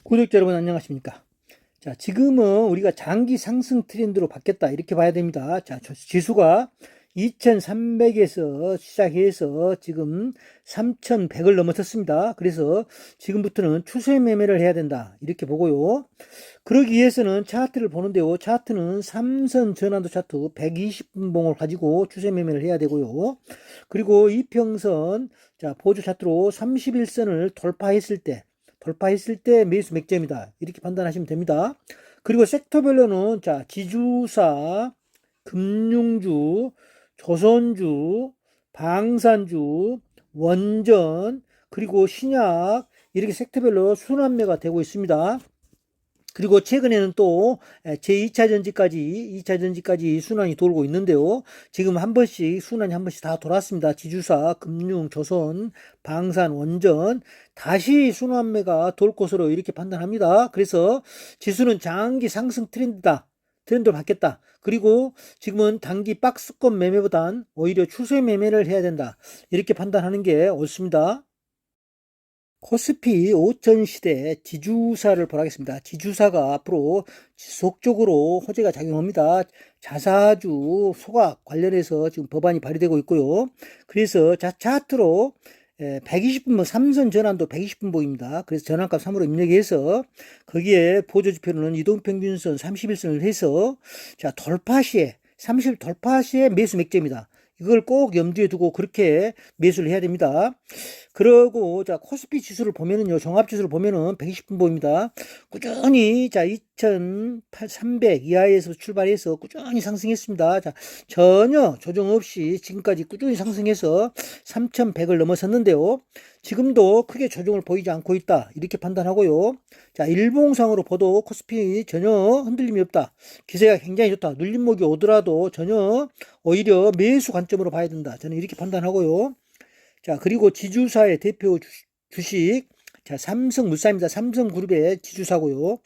구독자 여러분 안녕하십니까? 자, 지금은 우리가 장기 상승 트렌드로 바뀌었다 이렇게 봐야 됩니다. 자, 지수가 2300에서 시작해서 지금 3100을 넘어섰습니다. 그래서 지금부터는 추세 매매를 해야 된다 이렇게 보고요. 그러기 위해서는 차트를 보는데요. 차트는 삼선 전환도 차트 120분봉을 가지고 추세 매매를 해야 되고요. 그리고 이평선 자 보조 차트로 31선을 돌파했을 때 매수 맥점이다 이렇게 판단하시면 됩니다. 그리고 섹터별로는 자 지주사, 금융주, 조선주, 방산주, 원전, 그리고 신약 이렇게 섹터별로 순환매가 되고 있습니다. 그리고 최근에는 또 제2차 전지까지 순환이 돌고 있는데요. 지금 한 번씩 순환이 한 번씩 다 돌았습니다. 지주사, 금융, 조선, 방산, 원전 다시 순환매가 돌 것으로 이렇게 판단합니다. 그래서 지수는 장기 상승 트렌드로 바뀌었다. 그리고 지금은 단기 박스권 매매보단 오히려 추세 매매를 해야 된다. 이렇게 판단하는 게 옳습니다. 코스피 5000 시대 지주사를 보라겠습니다. 지주사가 앞으로 지속적으로 호재가 작용합니다. 자사주 소각 관련해서 지금 법안이 발의되고 있고요. 그래서 차트로 120분봉 삼선 전환도 120분봉입니다. 그래서 전환값 3으로 입력해서 거기에 보조지표로는 이동평균선 31선을 해서 자 돌파 시에 30 돌파 시에 매수 맥점이다. 이걸 꼭 염두에 두고 그렇게 매수를 해야 됩니다. 그러고 자 코스피 지수를 보면은요, 종합지수를 보면은 120분봉입니다. 꾸준히 자 2300 이하에서 출발해서 꾸준히 상승했습니다. 자 전혀 조정 없이 지금까지 꾸준히 상승해서 3100을 넘어섰는데요. 지금도 크게 조정을 보이지 않고 있다 이렇게 판단하고요. 자 일봉상으로 보도 코스피 전혀 흔들림이 없다. 기세가 굉장히 좋다. 눌림목이 오더라도 전혀 오히려 매수 관점으로 봐야 된다. 저는 이렇게 판단하고요. 자, 그리고 지주사의 대표 주식, 자, 삼성물산입니다. 삼성그룹의 지주사고요.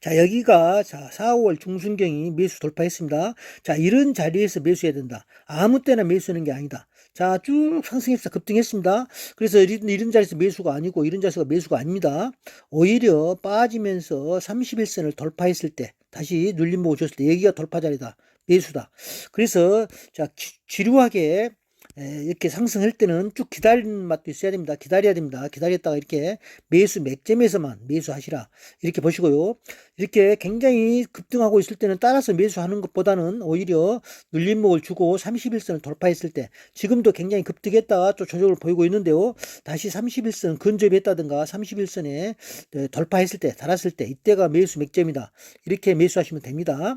자, 여기가 자, 4, 5월 중순경이 매수 돌파했습니다. 자, 이런 자리에서 매수해야 된다. 아무 때나 매수하는 게 아니다. 자, 쭉 상승했습니다. 급등했습니다. 그래서 이런 자리에서 매수가 아니고 이런 자리에서 매수가 아닙니다. 오히려 빠지면서 31선을 돌파했을 때, 다시 눌림목을 줬을 때 여기가 돌파 자리다. 매수다. 그래서 자, 지루하게 이렇게 상승할 때는 쭉 기다리는 맛도 있어야 됩니다. 기다려야 됩니다. 기다렸다가 이렇게 매수 맥점에서만 매수하시라. 이렇게 보시고요. 이렇게 굉장히 급등하고 있을 때는 따라서 매수하는 것보다는 오히려 눌림목을 주고 31선을 돌파했을 때, 지금도 굉장히 급등했다가 또 조정을 보이고 있는데요. 다시 31선 근접했다든가 31선에 돌파했을 때, 달았을 때 이때가 매수 맥점이다. 이렇게 매수하시면 됩니다.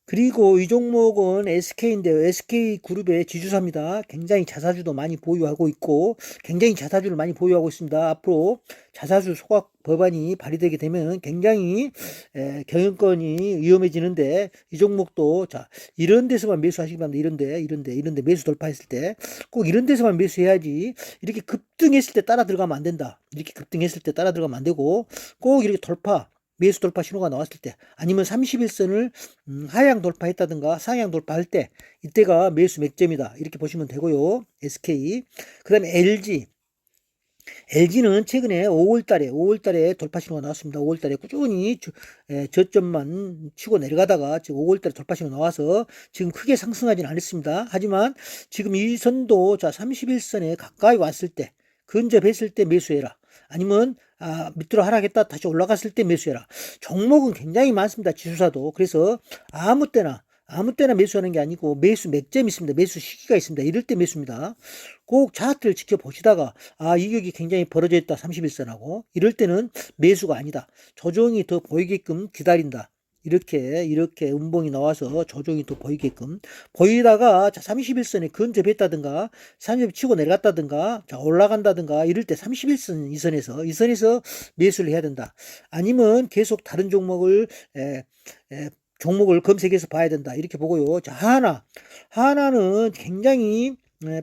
그리고 이 종목은 SK인데요. SK그룹의 지주사입니다. 굉장히 자사주도 많이 보유하고 있고 굉장히 자사주를 많이 보유하고 있습니다. 앞으로 자사주 소각 법안이 발의되게 되면 굉장히 경영권이 위험해지는데, 이 종목도 자 이런 데서만 매수하시기 바랍니다. 이런데 매수 돌파했을 때 꼭 이런 데서만 매수해야지, 이렇게 급등했을 때 따라 들어가면 안 된다. 이렇게 급등했을 때 따라 들어가면 안 되고 꼭 이렇게 매수 돌파 신호가 나왔을 때, 아니면 31선을 하향 돌파했다든가 상향 돌파할 때 이때가 매수 맥점이다 이렇게 보시면 되고요. SK, 그 다음에 LG는 최근에 5월달에 돌파 신호가 나왔습니다. 5월달에 꾸준히 저점만 치고 내려가다가 지금 5월달에 돌파 신호 나와서 지금 크게 상승하지는 않았습니다. 하지만 지금 이 선도 자 31선에 가까이 왔을 때, 근접했을 때 매수해라. 아니면 밑으로 하락했다 다시 올라갔을 때 매수해라. 종목은 굉장히 많습니다. 지수사도. 그래서 아무 때나 매수하는 게 아니고 매수 맥점이 있습니다. 매수 시기가 있습니다. 이럴 때 매수입니다. 꼭 차트를 지켜보시다가 이격이 굉장히 벌어져 있다 31선하고 이럴 때는 매수가 아니다. 조정이 더 보이게끔 기다린다. 이렇게 음봉이 나와서 조정이 또 보이게끔 보이다가 자 31선에 근접했다든가 30 치고 내려갔다든가 자 올라간다든가 이럴 때 31선 이선에서 매수를 해야 된다. 아니면 계속 다른 종목을 종목을 검색해서 봐야 된다 이렇게 보고요. 자 하나는 굉장히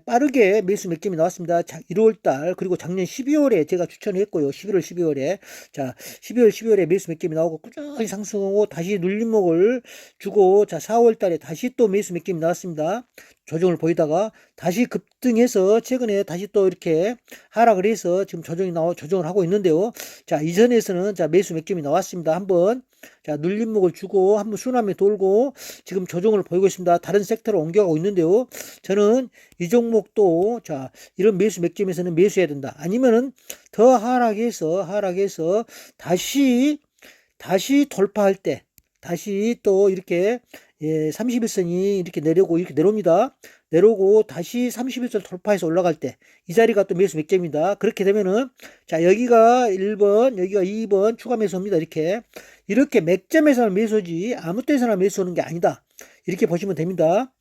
빠르게 매수 몇 점이 나왔습니다. 1월달 그리고 작년 12월에 제가 추천했고요. 11월 12월에 자 12월에 매수 몇 점이 나오고 꾸준히 상승하고 다시 눌림목을 주고 자 4월달에 다시 또 매수 몇 점이 나왔습니다. 조정을 보이다가 다시 급등해서 최근에 다시 또 이렇게 하락을 해서 지금 조정을 하고 있는데요. 자 이전에서는 자 매수 몇 점이 나왔습니다. 한번 자 눌림목을 주고 한번 순환매 돌고 지금 조정을 보이고 있습니다. 다른 섹터로 옮겨가고 있는데요. 저는 이 종목도 자 이런 매수 맥점에서는 매수해야 된다. 아니면은 더 하락해서 다시 돌파할 때 다시 또 이렇게 31선이 이렇게 이렇게 내려옵니다. 내려오고 다시 31선 돌파해서 올라갈 때 이 자리가 또 매수 맥점입니다. 그렇게 되면은 자 여기가 1번 여기가 2번 추가 매수입니다. 이렇게 맥점에서는 매수지 아무 때서나 매수하는 게 아니다. 이렇게 보시면 됩니다.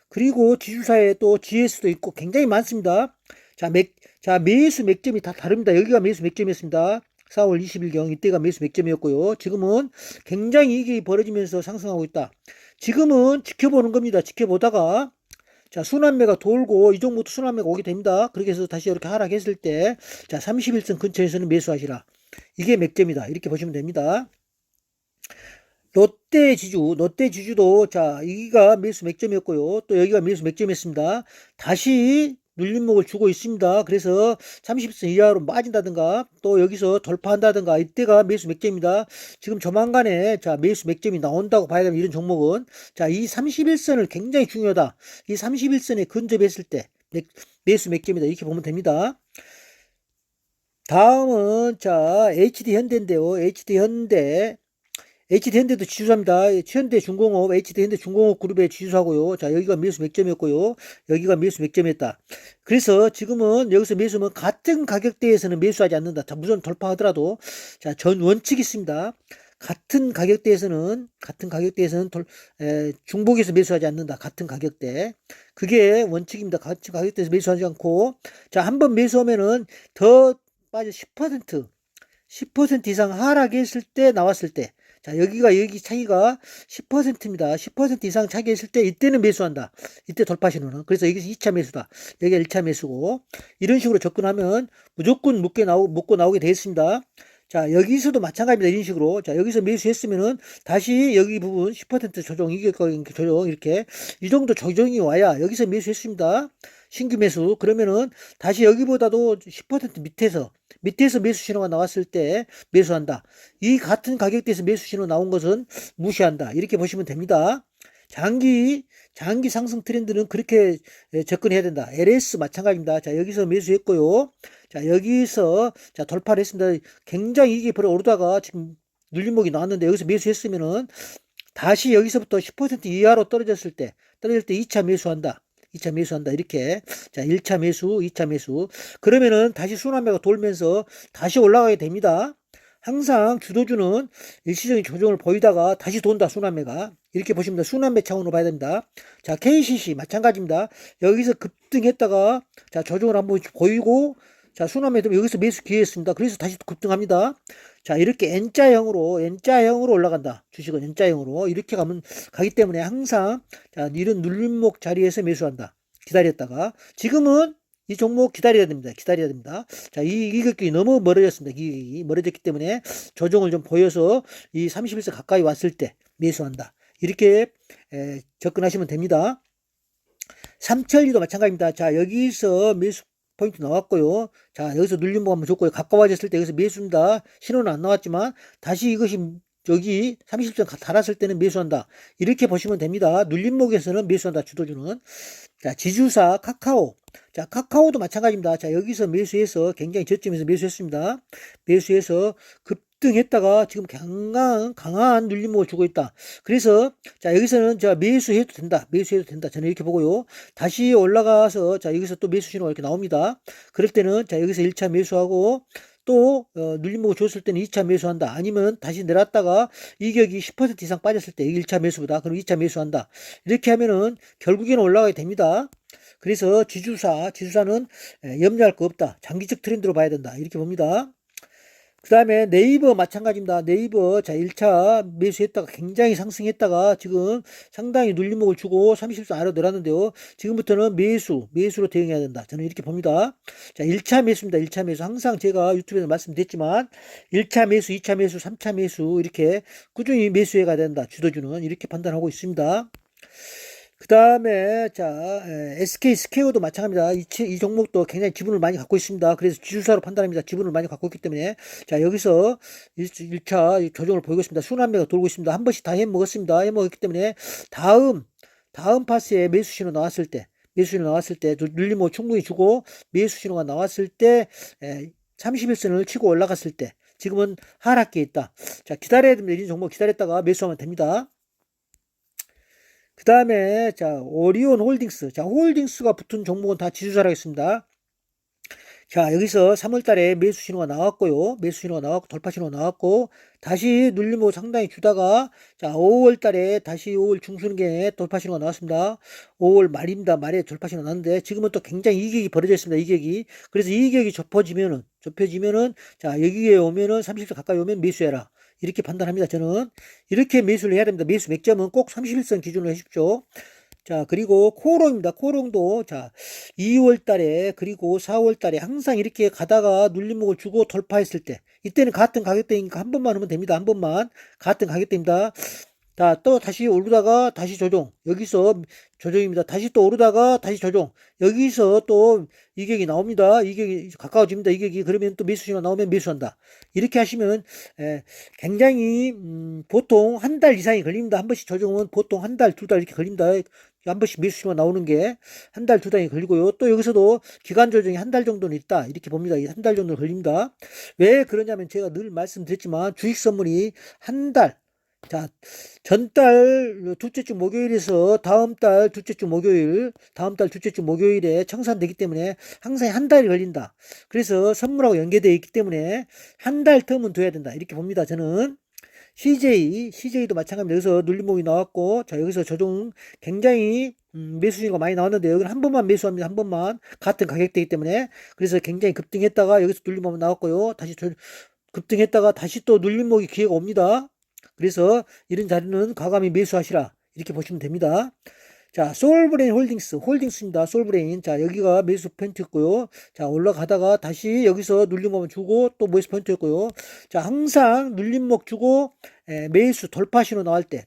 그리고 지주사에 또 GS도 있고 굉장히 많습니다. 자, 매수 맥점이 다 다릅니다. 여기가 매수 맥점이었습니다. 4월 20일경 이때가 매수 맥점이었고요. 지금은 굉장히 이익이 벌어지면서 상승하고 있다. 지금은 지켜보는 겁니다. 지켜보다가 자 순환매가 돌고 이 종목도 순환매가 오게 됩니다. 그렇게 해서 다시 이렇게 하락했을 때 자 31선 근처에서는 매수하시라. 이게 맥점이다. 이렇게 보시면 됩니다. 롯데지주도 자 여기가 매수 맥점이었고요. 또 여기가 매수 맥점이었습니다. 다시 눌림목을 주고 있습니다. 그래서 30선 이하로 빠진다든가 또 여기서 돌파한다든가 이때가 매수 맥점입니다. 지금 조만간에 자 매수 맥점이 나온다고 봐야 됩니다. 이런 종목은 자 이 31선을 굉장히 중요하다. 이 31선에 근접했을 때 매수 맥점이다. 이렇게 보면 됩니다. 다음은 자 HD현대인데요. HD현대도 지주사입니다. 현대중공업, HD현대중공업 그룹의 지주사고요. 자, 여기가 매수 맥점이었고요. 여기가 매수 맥점이었다. 그래서 지금은 여기서 매수하면 같은 가격대에서는 매수하지 않는다. 자, 무슨 돌파하더라도 자, 전 원칙이 있습니다. 같은 가격대에서는 중복에서 매수하지 않는다. 같은 가격대. 그게 원칙입니다. 같은 가격대에서 매수하지 않고 자, 한번 매수하면은 더 빠져 10% 이상 하락했을 때 나왔을 때 자, 여기 차이가 10%입니다. 10% 이상 차이했을 때 이때는 매수한다. 이때 돌파 신호는. 그래서 여기서 2차 매수다. 여기가 1차 매수고. 이런 식으로 접근하면 무조건 묶고 나오게 되어 있습니다. 자, 여기서도 마찬가지입니다. 이런 식으로. 자, 여기서 매수했으면은 다시 여기 부분 10% 조정, 조정, 이렇게. 이 정도 조정이 와야 여기서 매수했습니다. 신규 매수. 그러면은 다시 여기보다도 10% 밑에서 매수 신호가 나왔을 때 매수한다. 이 같은 가격대에서 매수 신호 나온 것은 무시한다. 이렇게 보시면 됩니다. 장기 상승 트렌드는 그렇게 접근해야 된다. LS 마찬가지입니다. 자, 여기서 매수했고요. 자, 여기서 자, 돌파를 했습니다. 굉장히 이게 오르다가 지금 눌림목이 나왔는데 여기서 매수했으면은 다시 여기서부터 10% 이하로 떨어질 때 2차 매수한다. 2차 매수한다. 이렇게. 자, 1차 매수, 2차 매수. 그러면은 다시 순환매가 돌면서 다시 올라가게 됩니다. 항상 주도주는 일시적인 조정을 보이다가 다시 돈다, 순환매가. 이렇게 보시면 됩니다. 순환매 차원으로 봐야 됩니다. 자, KCC 마찬가지입니다. 여기서 급등했다가 자, 조정을 한번 보이고 자, 순환매 되면 여기서 매수 기회였습니다. 그래서 다시 급등합니다. 자, 이렇게 N자형으로 올라간다. 주식은 N자형으로. 이렇게 가기 때문에 항상, 자, 이런 눌림목 자리에서 매수한다. 기다렸다가. 지금은 이 종목 기다려야 됩니다. 자, 이 가격이 너무 멀어졌습니다. 이 멀어졌기 때문에 조정을 좀 보여서 이 31선 가까이 왔을 때 매수한다. 이렇게 접근하시면 됩니다. 삼천리도 마찬가지입니다. 자, 여기서 매수 포인트 나왔고요. 자, 여기서 눌림목 한번 줬고요. 가까워졌을 때 여기서 매수입니다. 신호는 안 나왔지만 다시 이것이 여기 30선 달았을 때는 매수한다. 이렇게 보시면 됩니다. 눌림목에서는 매수한다. 주도주는. 자, 지주사 카카오. 자, 카카오도 마찬가지입니다. 자, 여기서 매수해서 굉장히 저점에서 매수했습니다. 매수해서 급등했다가 지금 강한 눌림목을 주고 있다. 그래서 자, 여기서는 자, 매수해도 된다. 저는 이렇게 보고요. 다시 올라가서 자, 여기서 또 매수 신호가 이렇게 나옵니다. 그럴 때는 자, 여기서 1차 매수하고 또 눌림목을 줬을 때는 2차 매수한다. 아니면 다시 내렸다가 이격이 10% 이상 빠졌을 때 1차 매수보다 그럼 2차 매수한다. 이렇게 하면은 결국에는 올라가게 됩니다. 그래서 지주사는 염려할 거 없다. 장기적 트렌드로 봐야 된다. 이렇게 봅니다. 그 다음에 네이버 마찬가지입니다. 네이버 자 1차 매수했다가 굉장히 상승했다가 지금 상당히 눌림목을 주고 30선 아래로 내렸는데요. 지금부터는 매수로 대응해야 된다. 저는 이렇게 봅니다. 자 1차 매수입니다. 1차 매수. 항상 제가 유튜브에서 말씀드렸지만 1차 매수, 2차 매수, 3차 매수 이렇게 꾸준히 매수해 가야 된다. 주도주는 이렇게 판단하고 있습니다. 그 다음에 자 SK 스퀘어도 마찬가지입니다. 이 종목도 굉장히 지분을 많이 갖고 있습니다. 그래서 지주사로 판단합니다. 지분을 많이 갖고 있기 때문에 자 여기서 1차 조정을 보이고 있습니다. 순환매가 돌고 있습니다. 한 번씩 다 해먹었습니다. 해먹었기 때문에 다음 파스에 매수 신호 나왔을 때 눌림목 충분히 주고 매수 신호가 나왔을 때 31선을 치고 올라갔을 때 지금은 하락기에 있다. 자 기다려야 됩니다. 이 종목 기다렸다가 매수하면 됩니다. 그 다음에 자 오리온 홀딩스 자 홀딩스가 붙은 종목은 다 지수사라겠습니다. 자 여기서 3월달에 매수 신호가 나왔고요. 매수 신호가 나왔고 돌파 신호가 나왔고 다시 눌림목 상당히 주다가 자 5월달에 다시 5월 중순경에 돌파 신호가 나왔습니다. 5월 말입니다. 말에 돌파 신호가 나왔는데 지금은 또 굉장히 이격이 벌어져 있습니다. 이격이 그래서 이격이 좁혀지면은 자 여기에 오면은 30선 가까이 오면 매수해라. 이렇게 판단합니다. 저는 이렇게 매수를 해야 됩니다. 매수 맥점은 꼭 31선 기준으로 해주십시오. 자 그리고 코오롱입니다. 코오롱도 자 2월 달에 그리고 4월 달에 항상 이렇게 가다가 눌림목을 주고 돌파했을 때 이때는 같은 가격대니까 한 번만 하면 됩니다. 한 번만 같은 가격대입니다. 자, 또 다시 오르다가 다시 조정. 여기서 조정입니다. 다시 또 오르다가 다시 조정. 여기서 또 이격이 나옵니다. 이격이 가까워집니다. 이격이 그러면 또 매수 신호 나오면 매수한다. 이렇게 하시면 굉장히 보통 한 달 이상이 걸립니다. 한 번씩 조정은 보통 한 달, 두 달 이렇게 걸립니다. 한 번씩 매수 신호 나오는 게 한 달, 두 달이 걸리고요. 또 여기서도 기간 조정이 한 달 정도는 있다. 이렇게 봅니다. 한 달 정도 걸립니다. 왜 그러냐면 제가 늘 말씀드렸지만 주식 선물이 한 달, 자, 전달 둘째 주 목요일에서 다음 달 둘째 주 목요일에 청산되기 때문에 항상 한 달이 걸린다. 그래서 선물하고 연계되어 있기 때문에 한 달 텀은 둬야 된다. 이렇게 봅니다. 저는 CJ도 마찬가지입니다. 여기서 눌림목이 나왔고, 자, 여기서 조정 굉장히 매수 신호가 많이 나왔는데 여기는 한 번만 매수합니다. 한 번만 같은 가격대이기 때문에 그래서 굉장히 급등했다가 여기서 눌림목이 나왔고요. 다시 급등했다가 다시 또 눌림목이 기회가 옵니다. 그래서 이런 자리는 과감히 매수하시라. 이렇게 보시면 됩니다. 자, 소울브레인 홀딩스입니다. 소울브레인. 자, 여기가 매수 포인트였고요. 자, 올라가다가 다시 여기서 눌림목 주고 또 매수 포인트였고요. 자, 항상 눌림목 주고 매수 돌파 신호 나올 때,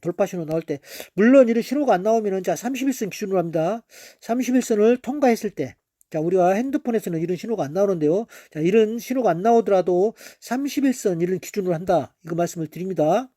물론 이런 신호가 안 나오면은 자, 31선 기준으로 합니다. 31선을 통과했을 때 자, 우리가 핸드폰에서는 이런 신호가 안 나오는데요. 자, 이런 신호가 안 나오더라도 31선 이런 기준으로 한다. 이거 말씀을 드립니다.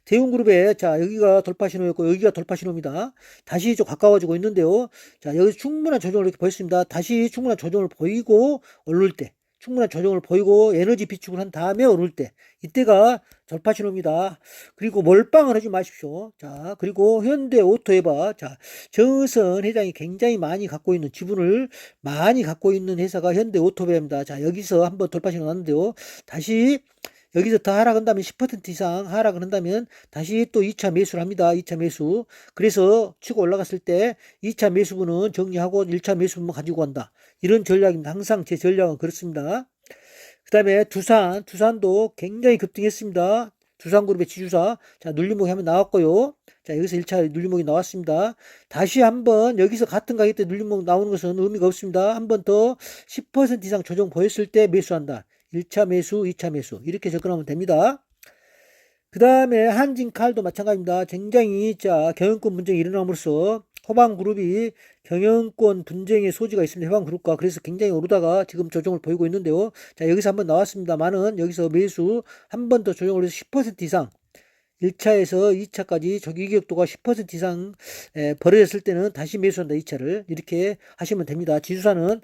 대웅그룹에 자 여기가 돌파 신호였고 여기가 돌파 신호입니다. 다시 좀 가까워지고 있는데요. 자 여기서 충분한 조정을 이렇게 보였습니다. 다시 충분한 조정을 보이고 오를 때 충분한 조정을 보이고 에너지 비축을 한 다음에 오를 때 이때가 돌파 신호입니다. 그리고 몰빵을 하지 마십시오. 자 그리고 현대오토에바 자 정의선 회장이 굉장히 많이 갖고 있는 지분을 많이 갖고 있는 회사가 현대오토베입니다. 자 여기서 한번 돌파 신호 났는데요. 다시 여기서 더 하락한다면 10% 이상 하락을 한다면 다시 또 2차 매수를 합니다. 2차 매수. 그래서 치고 올라갔을 때 2차 매수분은 정리하고 1차 매수분만 가지고 간다. 이런 전략입니다. 항상 제 전략은 그렇습니다. 그 다음에 두산도 굉장히 급등했습니다. 두산그룹의 지주사. 자, 눌림목이 한번 나왔고요. 자, 여기서 1차 눌림목이 나왔습니다. 다시 한번 여기서 같은 가격대 눌림목 나오는 것은 의미가 없습니다. 한 번 더 10% 이상 조정 보였을 때 매수한다. 1차 매수, 2차 매수 이렇게 접근하면 됩니다. 그 다음에 한진칼도 마찬가지입니다. 굉장히 자 경영권 분쟁이 일어남으로써 호방그룹이 경영권 분쟁의 소지가 있습니다. 호방그룹과 그래서 굉장히 오르다가 지금 조정을 보이고 있는데요. 자 여기서 한번 나왔습니다만은 여기서 매수 한 번 더 조정을 해서 10% 이상 1차에서 2차까지 저기격도가 10% 이상 벌어졌을 때는 다시 매수한다. 2차를 이렇게 하시면 됩니다. 지수사는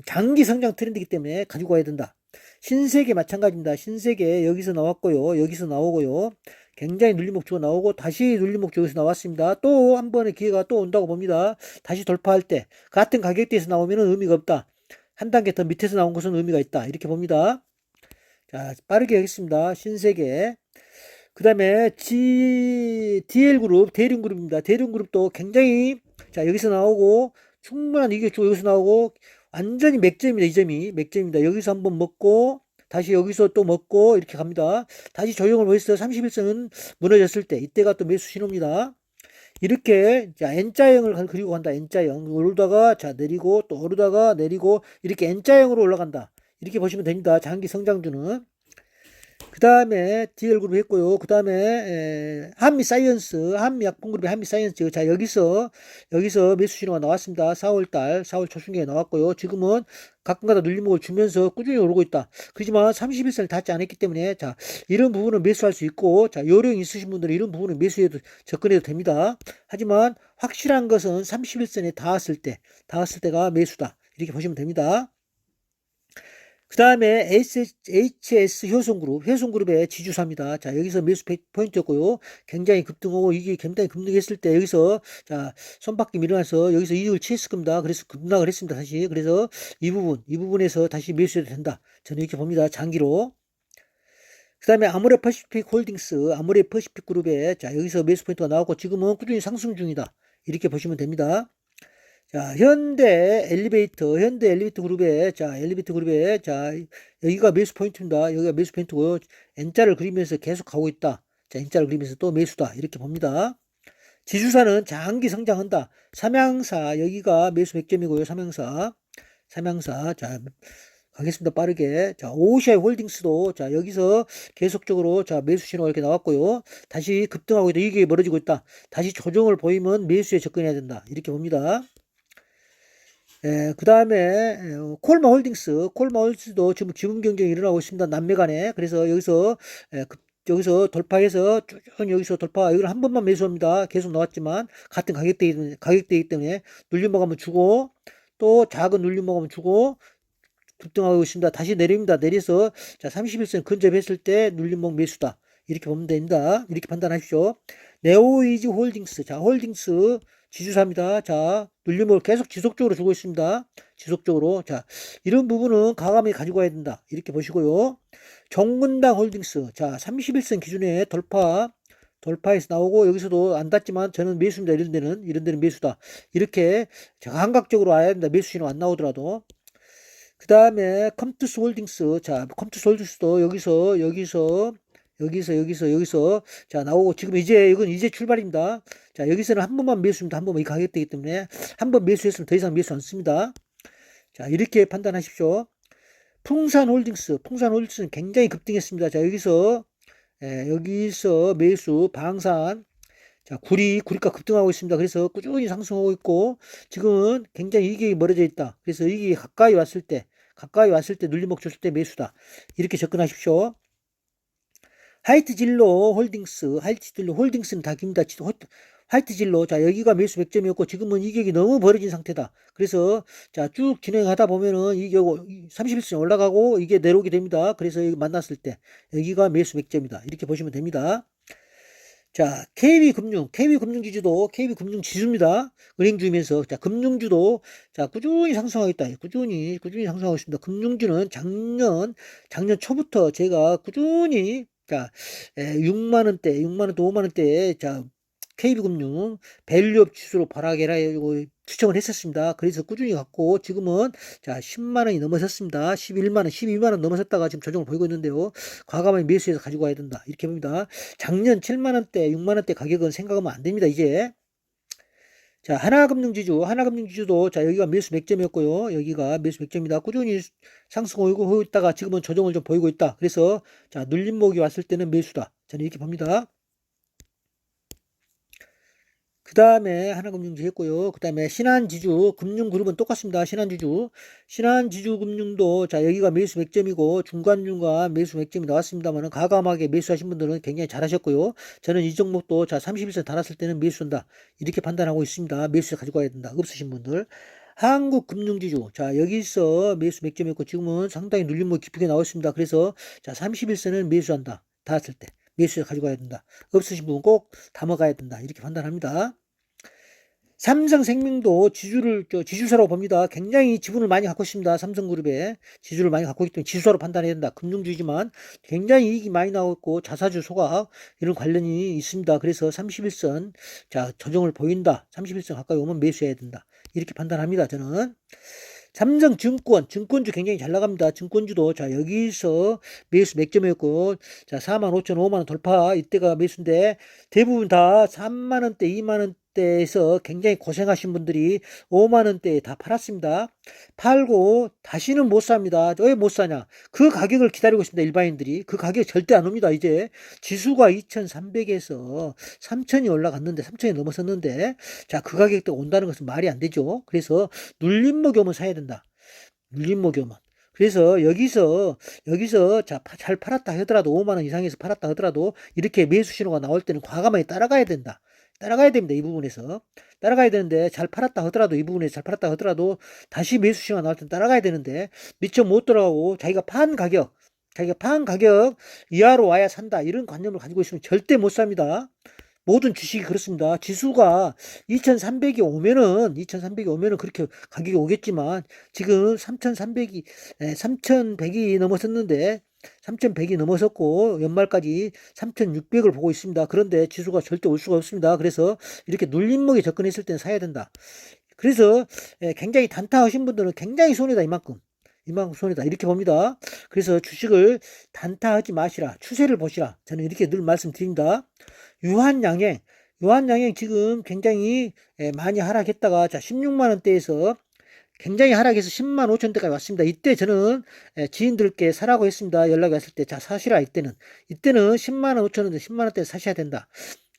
장기 성장 트렌드이기 때문에 가지고 와야 된다. 신세계 마찬가지입니다. 신세계 여기서 나왔고요. 여기서 나오고요. 굉장히 눌림목 주가 나오고 다시 눌림목 주에서 나왔습니다. 또 한 번의 기회가 또 온다고 봅니다. 다시 돌파할 때 같은 가격대에서 나오면 의미가 없다. 한 단계 더 밑에서 나온 것은 의미가 있다. 이렇게 봅니다. 자, 빠르게 하겠습니다. 신세계. 그 다음에 DL그룹, 대륜그룹입니다. 대륜그룹도 굉장히 자 여기서 나오고 충분한 이게 여기서 나오고 완전히 맥점입니다. 이 점이 맥점입니다. 여기서 한번 먹고 다시 여기서 또 먹고 이렇게 갑니다. 다시 조정을 보였어요. 31선은 무너졌을 때 이때가 또 매수 신호입니다. 이렇게 자 N자형을 그리고 간다. N자형 오르다가 자 내리고 또 오르다가 내리고 이렇게 N자형으로 올라간다. 이렇게 보시면 됩니다. 장기 성장주는. 그 다음에 DL그룹 했고요. 그 다음에 한미사이언스, 한미약품그룹의 한미사이언스. 자, 여기서 매수 신호가 나왔습니다. 4월 초순경에 나왔고요. 지금은 가끔가다 눌림목을 주면서 꾸준히 오르고 있다. 그렇지만 31선을 닿지 않았기 때문에 자, 이런 부분은 매수할 수 있고, 자, 요령 있으신 분들은 이런 부분은 매수해도, 접근해도 됩니다. 하지만 확실한 것은 31선에 닿았을 때가 매수다. 이렇게 보시면 됩니다. 그 다음에 HS 효성그룹의 지주사입니다. 자, 여기서 매수 포인트였고요. 굉장히 급등하고 이게 굉장히 급등했을 때 여기서 자, 손바퀴 밀어놔서 여기서 이익을 취했을 겁니다. 그래서 급락을 했습니다. 다시. 그래서 이 부분에서 다시 매수해도 된다. 저는 이렇게 봅니다. 장기로. 그 다음에 아모레 퍼시픽 홀딩스, 아모레 퍼시픽 그룹에 자, 여기서 매수 포인트가 나왔고 지금은 꾸준히 상승 중이다. 이렇게 보시면 됩니다. 자, 현대 엘리베이터 그룹의, 자, 여기가 매수 포인트입니다. 여기가 매수 포인트고, N자를 그리면서 계속 가고 있다. 자, N자를 그리면서 또 매수다. 이렇게 봅니다. 지주사는 장기 성장한다. 삼양사, 여기가 매수 100점이고요. 삼양사. 자, 가겠습니다. 빠르게. 자, 오시아이 홀딩스도, 자, 여기서 계속적으로, 자, 매수 신호가 이렇게 나왔고요. 다시 급등하고 있다. 이게 멀어지고 있다. 다시 조정을 보이면 매수에 접근해야 된다. 이렇게 봅니다. 그 다음에 콜마홀딩스도 지금 지분 경쟁이 일어나고 있습니다. 남매 간에. 그래서 여기서 돌파해서 쭉 여기서 돌파. 이걸 한 번만 매수합니다. 계속 나왔지만 같은 가격대이기 때문에 눌림목 한번 주고 또 작은 눌림목 한번 주고 급등하고 있습니다. 다시 내립니다. 내려서 자 31선 근접했을 때 눌림목 매수다. 이렇게 보면 됩니다. 이렇게 판단하십시오. 네오이지 홀딩스. 자, 홀딩스 지주사입니다. 자, 눌림목을 계속 지속적으로 주고 있습니다. 지속적으로. 자, 이런 부분은 과감히 가지고 가야 된다. 이렇게 보시고요. 정근당 홀딩스. 자, 31선 기준에 돌파해서 나오고 여기서도 안 닿지만 저는 매수입니다. 이런 데는 매수다. 이렇게 감각적으로 와야 된다. 매수 신호 안 나오더라도. 그 다음에 컴투스 홀딩스. 자, 컴투스 홀딩스도 여기서 자 나오고 지금 이건 이제 출발입니다. 자 여기서는 한 번만 매수입니다. 한 번만 이 가격대이기 때문에 한 번 매수했으면 더 이상 매수 안 씁니다. 자 이렇게 판단하십시오. 풍산홀딩스는 굉장히 급등했습니다. 자 여기서 매수 방산. 자 구리가 급등하고 있습니다. 그래서 꾸준히 상승하고 있고 지금은 굉장히 이익이 멀어져 있다. 그래서 이익이 가까이 왔을 때 눌림목 줬을 때 매수다. 이렇게 접근하십시오. 하이트진로 홀딩스는 다 깁니다. 화이트진로, 자, 여기가 매수 100점이었고, 지금은 이격이 너무 벌어진 상태다. 그래서, 자, 쭉 진행하다 보면은, 이게 31선 올라가고, 이게 내려오게 됩니다. 그래서 여기 만났을 때, 여기가 매수 100점이다. 이렇게 보시면 됩니다. 자, KB금융지주입니다. 은행주이면서, 자, 금융주도, 자, 꾸준히 상승하고 있다. 꾸준히 상승하고 있습니다. 금융주는 작년 초부터 제가 꾸준히, 자, 6만원대, 5만원대, 자, KB금융 밸류업 지수로 발악해라 추천을 했었습니다. 그래서 꾸준히 갖고 지금은 자 10만원이 넘어섰습니다. 11만원, 12만원 넘어섰다가 지금 조정을 보이고 있는데요. 과감하게 매수해서 가지고 가야 된다. 이렇게 봅니다. 작년 7만원대, 6만원대 가격은 생각하면 안 됩니다. 이제 자 하나금융지주도 자 여기가 매수 100점이었고요. 여기가 매수 100점이다. 꾸준히 상승하고 있다가 지금은 조정을 좀 보이고 있다. 그래서 자 눌림목이 왔을 때는 매수다. 저는 이렇게 봅니다. 그 다음에 하나금융지 했고요. 그 다음에 신한지주 금융그룹은 똑같습니다. 신한지주금융도 자 여기가 매수 100점이고 중간 매수 100점이 나왔습니다만 과감하게 매수하신 분들은 굉장히 잘하셨고요. 저는 이 종목도 자 31선 달았을 때는 매수한다. 이렇게 판단하고 있습니다. 매수해 가지고 가야 된다. 없으신 분들. 한국금융지주 자 여기서 매수 100점이었고 지금은 상당히 눌림목 깊게 나왔습니다. 그래서 자 31선을 매수한다. 닿았을 때. 매수해 가지고 가야 된다. 없으신 분은 꼭 담아가야 된다. 이렇게 판단합니다. 삼성생명도 지주사라고 봅니다. 굉장히 지분을 많이 갖고 있습니다. 삼성그룹에 지주를 많이 갖고 있기 때문에 지주사로 판단해야 된다. 금융주이지만 굉장히 이익이 많이 나오고 자사주 소각 이런 관련이 있습니다. 그래서 31선 자 조정을 보인다. 31선 가까이 오면 매수해야 된다. 이렇게 판단합니다. 저는 삼성증권, 증권주 굉장히 잘 나갑니다. 증권주도 자 여기서 매수 맥점이었고 자 45,000, 5만원 돌파 이때가 매수인데 대부분 다 3만원대, 2만원대에서 굉장히 고생하신 분들이 5만원대에 다 팔았습니다. 팔고 다시는 못 삽니다. 왜 못 사냐? 그 가격을 기다리고 있습니다. 일반인들이. 그 가격 절대 안 옵니다. 이제 지수가 2,300에서 3,000이 올라갔는데 3,000이 넘어섰는데 자 그 가격대 온다는 것은 말이 안 되죠. 그래서 눌림목요면 사야 된다. 눌림목요면. 그래서 여기서 자 잘 팔았다 하더라도 5만원 이상에서 팔았다 하더라도 이렇게 매수 신호가 나올 때는 과감하게 따라가야 된다. 따라가야 됩니다. 이 부분에서. 따라가야 되는데 잘 팔았다 하더라도 이 부분에서 잘 팔았다 하더라도 다시 매수 신호가 나올 때는 따라가야 되는데 미처 못 들어가고 자기가 판 가격 이하로 와야 산다. 이런 관념을 가지고 있으면 절대 못 삽니다. 모든 주식이 그렇습니다. 지수가 2,300이 오면은 그렇게 가격이 오겠지만 지금 3,100이 넘어섰는데 3,100이 넘어섰고 연말까지 3,600을 보고 있습니다. 그런데 지수가 절대 올 수가 없습니다. 그래서 이렇게 눌림목에 접근했을 때는 사야 된다. 그래서 굉장히 단타하신 분들은 굉장히 손해다 이만큼 손해다 이렇게 봅니다. 그래서 주식을 단타하지 마시라. 추세를 보시라. 저는 이렇게 늘 말씀드립니다. 유한양행 지금 굉장히 많이 하락했다가 자 16만원대에서 굉장히 하락해서 10만 5천대까지 왔습니다. 이때 저는 지인들께 사라고 했습니다. 연락이 왔을 때 자 사시라. 이때는 10만 5천원대 10만원대 사셔야 된다.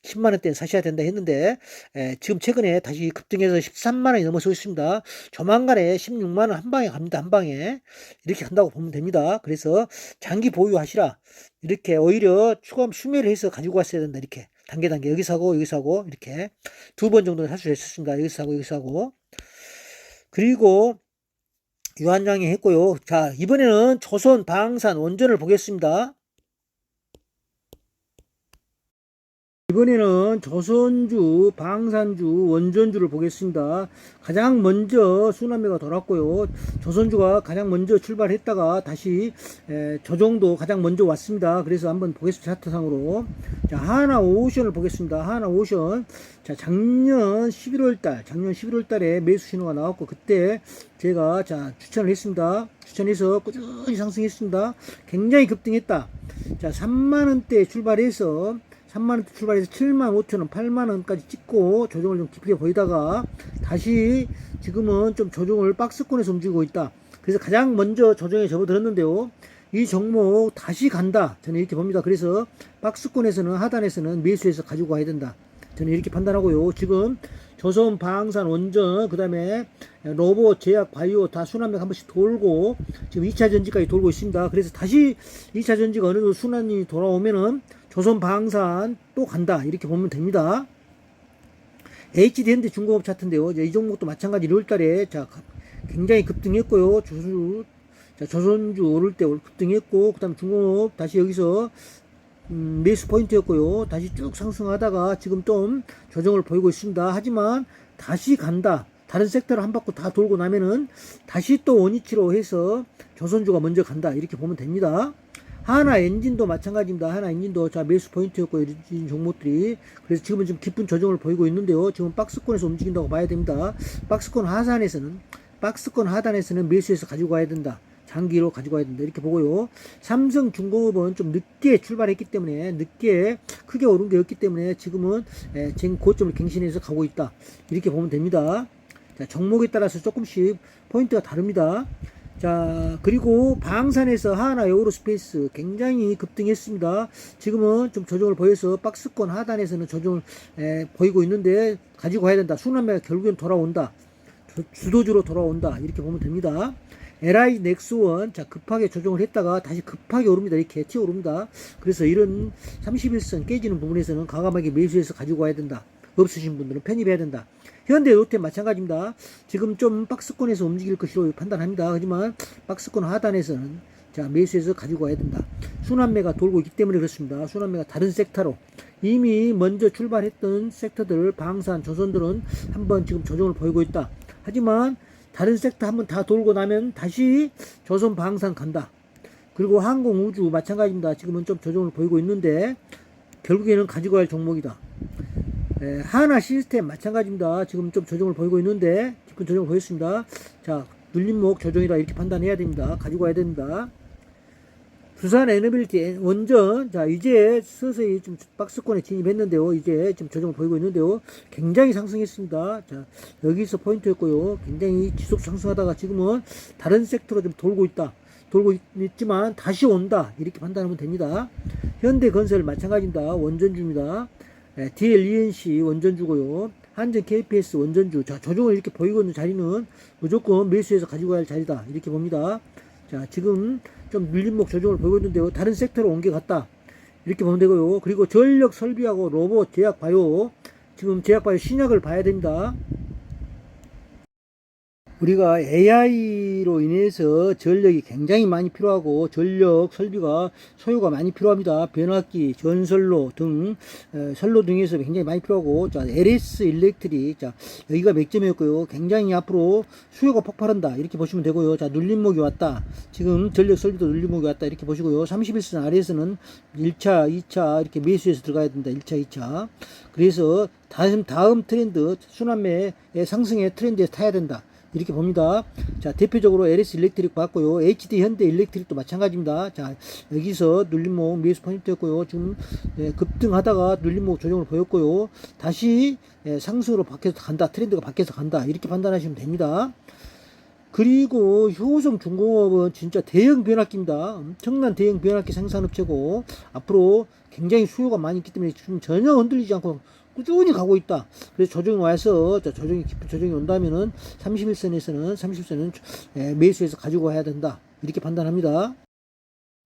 10만원대는 사셔야 된다 했는데 지금 최근에 다시 급등해서 13만원이 넘어서 있습니다. 조만간에 16만원 한 방에 갑니다. 한 방에 이렇게 간다고 보면 됩니다. 그래서 장기 보유하시라. 이렇게 오히려 추가 수매를 해서 가지고 왔어야 된다. 이렇게 단계 여기서 하고 이렇게 2번 정도는 할 수 있었습니다. 여기서 하고 그리고 유한양행 했고요. 자 이번에는 조선 방산 원전을 보겠습니다. 이번에는 조선주, 방산주, 원전주를 보겠습니다. 가장 먼저 순환매가 돌았고요. 조선주가 가장 먼저 출발했다가 다시 조정도 가장 먼저 왔습니다. 그래서 한번 보겠습니다. 차트상으로. 자, 하나오션을 보겠습니다. 하나오션. 자, 작년 11월 달에 매수 신호가 나왔고 그때 제가 추천을 했습니다. 추천해서 꾸준히 상승했습니다. 굉장히 급등했다. 자, 3만원대 출발해서 7만 5천원, 8만원까지 찍고 조정을 좀 깊게 보이다가 다시 지금은 좀 조정을 박스권에서 움직이고 있다. 그래서 가장 먼저 조정에 접어들었는데요. 이 종목 다시 간다. 저는 이렇게 봅니다. 그래서 박스권에서는 하단에서는 매수해서 가지고 가야 된다. 저는 이렇게 판단하고요. 지금 조선, 방산, 원전, 그 다음에 로봇, 제약, 바이오 다 순환맥 한 번씩 돌고 지금 2차 전지까지 돌고 있습니다. 그래서 다시 2차 전지가 어느 정도 순환이 돌아오면은 조선, 방산 또 간다. 이렇게 보면 됩니다. HD현대 중공업 차트인데요. 이 종목도 마찬가지 1월달에 굉장히 급등했고요. 조선주 오를 때 급등했고 그 다음에 중공업 다시 여기서 매수 포인트였고요. 다시 쭉 상승하다가 지금 좀 조정을 보이고 있습니다. 하지만 다시 간다. 다른 섹터를 한 바퀴 다 돌고 나면은 다시 또 원위치로 해서 조선주가 먼저 간다. 이렇게 보면 됩니다. 하나 엔진도 마찬가지입니다. 하나 엔진도 매수 포인트였고 이런 종목들이 그래서 지금은 좀 깊은 조정을 보이고 있는데요. 지금 박스권에서 움직인다고 봐야 됩니다. 박스권 하단에서는 매수해서 가지고 가야 된다. 장기로 가지고 가야 된다. 이렇게 보고요. 삼성중공업은 좀 늦게 출발했기 때문에 늦게 크게 오른 게 없기 때문에 지금은 지금 고점을 갱신해서 가고 있다. 이렇게 보면 됩니다. 자, 종목에 따라서 조금씩 포인트가 다릅니다. 자, 그리고 방산에서 하나 에어로스페이스 굉장히 급등했습니다. 지금은 좀 조정을 보여서 박스권 하단에서는 조정을 보이고 있는데 가지고 가야 된다. 순환매가 결국엔 돌아온다. 주도주로 돌아온다. 이렇게 보면 됩니다. LI 넥스원 급하게 조정을 했다가 다시 급하게 오릅니다. 이렇게 튀어오릅니다. 그래서 이런 31선 깨지는 부분에서는 과감하게 매수해서 가지고 가야 된다. 없으신 분들은 편입해야 된다. 현대 롯데 마찬가지입니다. 지금 좀 박스권에서 움직일 것으로 판단합니다. 하지만 박스권 하단에서는 매수해서 가지고 가야 된다. 순환매가 돌고 있기 때문에 그렇습니다. 순환매가 다른 섹터로 이미 먼저 출발했던 섹터들 방산, 조선들은 한번 지금 조정을 보이고 있다. 하지만 다른 섹터 한번 다 돌고 나면 다시 조선, 방산 간다. 그리고 항공, 우주 마찬가지입니다. 지금은 좀 조정을 보이고 있는데 결국에는 가지고 갈 종목이다. 하나 시스템 마찬가지입니다. 지금 좀 조정을 보이고 있는데 깊은 조정을 보였습니다. 자, 눌림목 조정이다 이렇게 판단해야 됩니다. 가지고 와야 됩니다. 두산 에너빌리티 원전, 자 이제 서서히 좀 박스권에 진입했는데요. 이제 지금 조정을 보이고 있는데요. 굉장히 상승했습니다. 자 여기서 포인트였고요. 굉장히 지속 상승하다가 지금은 다른 섹터로 좀 돌고 있지만 다시 온다 이렇게 판단하면 됩니다. 현대건설 마찬가지입니다. 원전주입니다. DLENC 원전주고요. 한전 KPS 원전주. 자 조정을 이렇게 보이고 있는 자리는 무조건 매수해서 가지고 갈 자리다 이렇게 봅니다. 자 지금 좀 눌림목 조정을 보이고 있는데요. 다른 섹터로 옮겨갔다 이렇게 보면 되고요. 그리고 전력 설비하고 로봇 제약바이오, 지금 제약바이오 신약을 봐야 됩니다. 우리가 AI로 인해서 전력이 굉장히 많이 필요하고 전력 설비가 소요가 많이 필요합니다. 변압기, 전선로 등 선로 등에서 굉장히 많이 필요하고, 자 LS 일렉트릭, 자 여기가 맥점이었고요. 굉장히 앞으로 수요가 폭발한다 이렇게 보시면 되고요. 자 눌림목이 왔다. 지금 전력 설비도 눌림목이 왔다 이렇게 보시고요. 31선 아래에서는 1차, 2차 이렇게 매수해서 들어가야 된다. 1차, 2차. 그래서 다음 트렌드 순환매의 상승의 트렌드에 타야 된다. 이렇게 봅니다. 자, 대표적으로 LS 일렉트릭 봤고요. HD 현대 일렉트릭도 마찬가지입니다. 자, 여기서 눌림목 매수 포인트였고요. 지금 급등하다가 눌림목 조정을 보였고요. 다시 상승으로 바뀌어서 간다. 트렌드가 바뀌어서 간다. 이렇게 판단하시면 됩니다. 그리고 효성 중공업은 진짜 대형 변압기입니다. 엄청난 대형 변압기 생산업체고 앞으로 굉장히 수요가 많이 있기 때문에 지금 전혀 흔들리지 않고 꾸준히 가고 있다. 그래서 조정이 와서 조정이 깊은 조정이 온다면은 31선은 매수해서 가지고 와야 된다. 이렇게 판단합니다.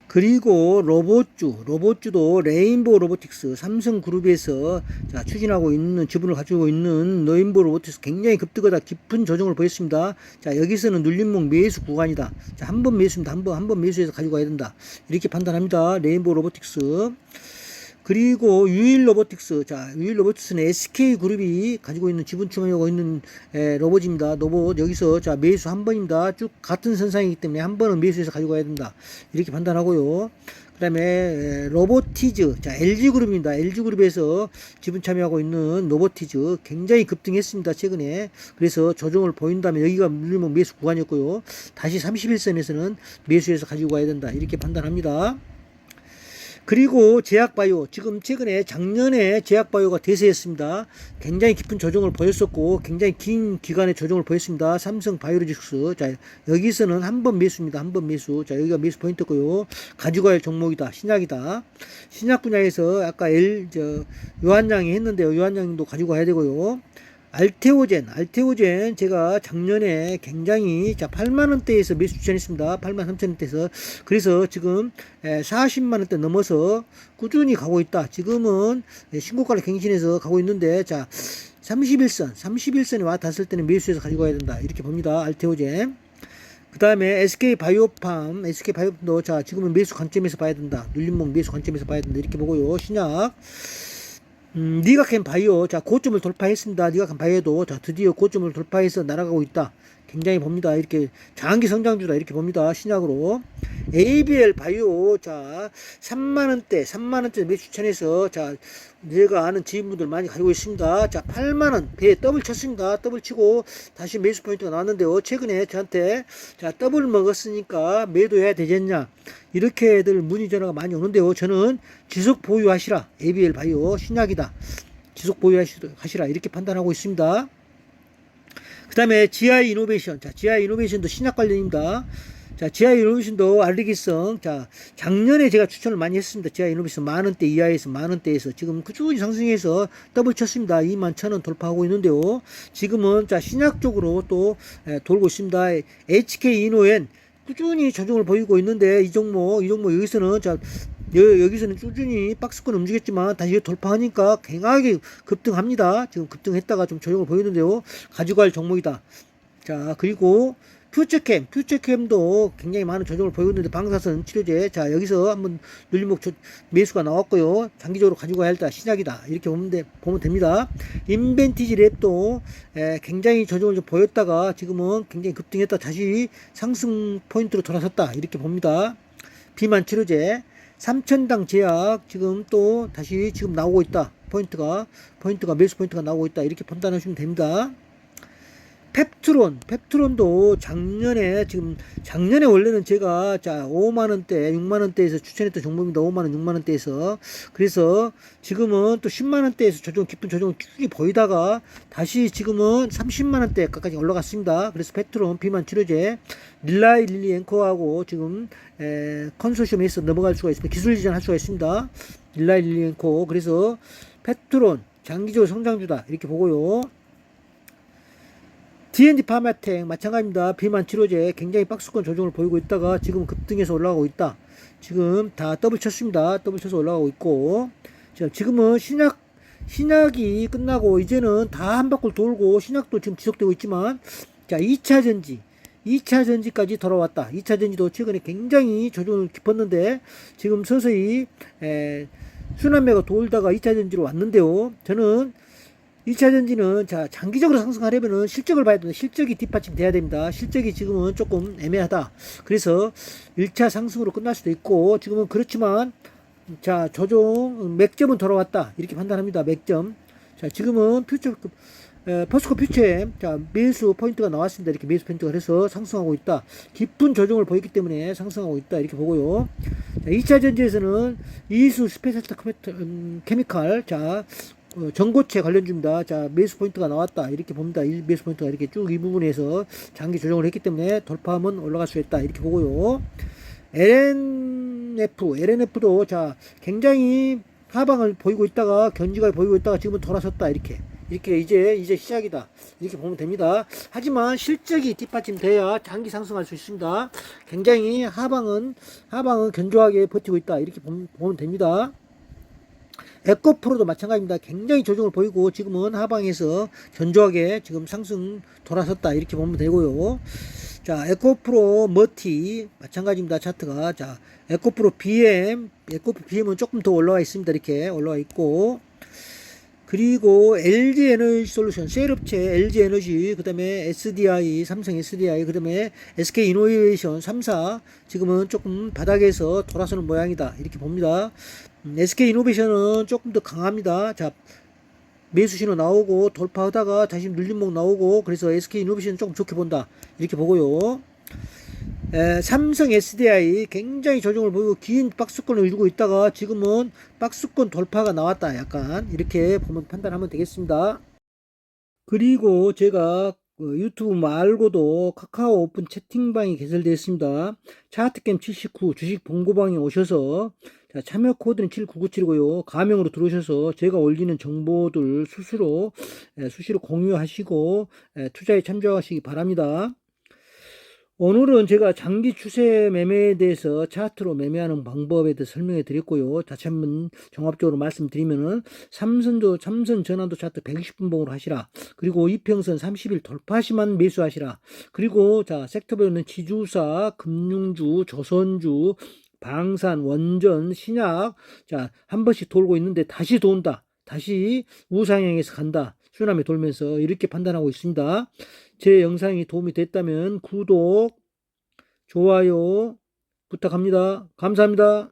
그리고 로봇주도 레인보우 로보틱스 삼성그룹에서 자, 추진하고 있는 지분을 가지고 있는 레인보우 로보틱스 굉장히 급등하다 깊은 조정을 보였습니다. 자 여기서는 눌림목 매수 구간이다. 자 한 번 매수입니다. 한번 매수해서 가지고 가야 된다. 이렇게 판단합니다. 레인보우 로보틱스. 그리고 유일로보틱스, 자 유일로보틱스는 SK그룹이 가지고 있는 지분 추모하고 있는 로봇입니다. 로봇 여기서 자 매수 한 번입니다. 쭉 같은 선상이기 때문에 한 번은 매수해서 가지고 가야 된다 이렇게 판단하고요. 그 다음에 로보티즈, 자 LG그룹입니다. LG그룹에서 지분 참여하고 있는 로보티즈 굉장히 급등했습니다. 최근에. 그래서 조정을 보인다면 여기가 물리면 매수 구간이었고요. 다시 31선에서는 매수해서 가지고 가야 된다 이렇게 판단합니다. 그리고 제약바이오, 지금 최근에 작년에 제약바이오가 대세였습니다. 굉장히 깊은 조정을 보였었고 굉장히 긴 기간의 조정을 보였습니다. 삼성바이오로직스, 자 여기서는 한 번 매수입니다. 한 번 매수. 자 여기가 매수 포인트고요. 가지고 갈 종목이다. 신약이다. 신약 분야에서 아까 요한양이 했는데요. 요한양도 가지고 가야 되고요. 알테오젠 제가 작년에 굉장히 8만원대에서 매수 추천했습니다. 83,000원대에서. 그래서 지금 40만원대 넘어서 꾸준히 가고 있다. 지금은 신고가를 갱신해서 가고 있는데, 자 31선에 와 닿았을 때는 매수해서 가지고 가야 된다 이렇게 봅니다. 알테오젠. 그 다음에 SK바이오팜도 자 지금은 매수 관점에서 봐야 된다. 눌림목 매수 관점에서 봐야 된다 이렇게 보고요. 신약 니가캠 바이오, 자 고점을 돌파했습니다. 니가캠 바이오도 자 드디어 고점을 돌파해서 날아가고 있다. 굉장히 봅니다. 이렇게 장기 성장주다 이렇게 봅니다. 신약으로. ABL 바이오, 자 3만원대 매수 추천해서 자 내가 아는 지인분들 많이 가지고 있습니다. 자 8만원 배에 더블 쳤습니다. 더블 치고 다시 매수 포인트가 나왔는데요. 최근에 저한테 자 더블 먹었으니까 매도해야 되겠냐 이렇게들 문의 전화가 많이 오는데요. 저는 지속 보유하시라. ABL 바이오 신약이다. 지속 보유하시라 이렇게 판단하고 있습니다. 그 다음에 GI 이노베이션. 자, GI 이노베이션도 신약 관련입니다. 자, GI 이노베이션도 알리기성. 자, 작년에 제가 추천을 많이 했습니다. GI 이노베이션 만원대 이하에서 만원대에서 지금 꾸준히 상승해서 더블 쳤습니다. 21,000원 돌파하고 있는데요. 지금은 자, 신약 쪽으로 또 돌고 있습니다. HK 이노엔 꾸준히 조정을 보이고 있는데 이 종목 여기서는 자 여기서는 꾸준히 박스권 움직였지만 다시 돌파하니까 강하게 급등합니다. 지금 급등했다가 좀 조정을 보이는데요. 가지고 갈 종목이다. 자 그리고 퓨처캠도 굉장히 많은 조정을 보이고 있는데 방사선 치료제, 자 여기서 한번 눌림목 매수가 나왔고요. 장기적으로 가지고 가야 할 신약이다 이렇게 보면 됩니다. 인벤티지 랩도 굉장히 조정을 좀 보였다가 지금은 굉장히 급등했다 다시 상승 포인트로 돌아섰다 이렇게 봅니다. 비만 치료제, 삼천당 제약 지금 또 다시 지금 나오고 있다. 포인트가 매수 포인트가 나오고 있다 이렇게 판단하시면 됩니다. 펩트론도 작년에 원래는 제가 5만원대, 6만원대에서 추천했던 종목입니다. 5만원, 6만원대에서. 그래서 지금은 또 10만원대에서 깊은 조정을 쭉 보이다가 다시 지금은 30만원대까지 올라갔습니다. 그래서 펩트론, 비만 치료제, 릴리 앵커하고 지금, 컨소시엄에서 넘어갈 수가 있습니다. 기술 이전할 수가 있습니다. 릴리 앵커. 그래서 펩트론, 장기적으로 성장주다. 이렇게 보고요. D&D 파마텍 마찬가지입니다. 비만 치료제 굉장히 박스권 조정을 보이고 있다가 지금 급등해서 올라가고 있다. 지금 다 더블 쳤습니다. 더블 쳐서 올라가고 있고, 지금은 신약이 끝나고 이제는 다 한 바퀴 돌고 신약도 지금 지속되고 있지만, 2차 전지까지 돌아왔다. 2차 전지도 최근에 굉장히 조정을 깊었는데 지금 서서히 순환매가 돌다가 2차 전지로 왔는데요. 저는 2차 전지는 장기적으로 상승하려면은 실적을 봐야 됩니다. 실적이 뒷받침 돼야 됩니다. 실적이 지금은 조금 애매하다. 그래서 1차 상승으로 끝날 수도 있고, 지금은 그렇지만 조정 맥점은 돌아왔다. 이렇게 판단합니다. 맥점. 지금은 포스코 퓨처에 매수 포인트가 나왔습니다. 이렇게 매수 포인트가 그래서 상승하고 있다. 깊은 조정을 보였기 때문에 상승하고 있다. 이렇게 보고요. 2차 전지에서는 이수 스페셜트 케미칼 전고체 관련주입니다. 매수 포인트가 나왔다. 이렇게 봅니다. 매수 포인트가 이렇게 쭉 이 부분에서 장기 조정을 했기 때문에 돌파하면 올라갈 수 있다. 이렇게 보고요. LNF도 굉장히 하방을 보이고 있다가 견지가 보이고 있다가 지금은 돌아섰다. 이렇게 이제 시작이다. 이렇게 보면 됩니다. 하지만 실적이 뒷받침돼야 장기 상승할 수 있습니다. 굉장히 하방은 견조하게 버티고 있다. 이렇게 보면 됩니다. 에코프로도 마찬가지입니다. 굉장히 조정을 보이고 지금은 하방에서 견조하게 지금 상승 돌아섰다. 이렇게 보면 되고요. 에코프로 머티 마찬가지입니다. 차트가 에코프로 BM은 조금 더 올라와 있습니다. 이렇게 올라와 있고, 그리고 LG 에너지 솔루션, 셀업체 LG 에너지, 그 다음에 SDI, 삼성 SDI, 그 다음에 SK 이노베이션 3사, 지금은 조금 바닥에서 돌아서는 모양이다. 이렇게 봅니다. SK 이노베이션은 조금 더 강합니다. 매수 신호 나오고, 돌파하다가 다시 눌림목 나오고, 그래서 SK 이노베이션 조금 좋게 본다. 이렇게 보고요. 삼성 SDI 굉장히 조정을 보이고 긴 박스권을 이루고 있다가 지금은 박스권 돌파가 나왔다. 약간 이렇게 보면 판단하면 되겠습니다. 그리고 제가 유튜브 말고도 카카오 오픈 채팅방이 개설되어 있습니다. 차트캠 79 주식 본고방에 오셔서 참여 코드는 79979이고요. 가명으로 들어오셔서 제가 올리는 정보들 수시로 공유하시고 투자에 참조하시기 바랍니다. 오늘은 제가 장기 추세 매매에 대해서 차트로 매매하는 방법에 대해서 설명해 드렸고요. 다시 한번 종합적으로 말씀드리면은 삼선 전환도 차트 120분 봉으로 하시라. 그리고 이평선 30일 돌파시만 매수하시라. 그리고 섹터별로는 지주사, 금융주, 조선주, 방산, 원전, 신약 한 번씩 돌고 있는데 다시 돈다. 다시 우상향에서 간다. 순환매 돌면서 이렇게 판단하고 있습니다. 제 영상이 도움이 됐다면 구독, 좋아요 부탁합니다. 감사합니다.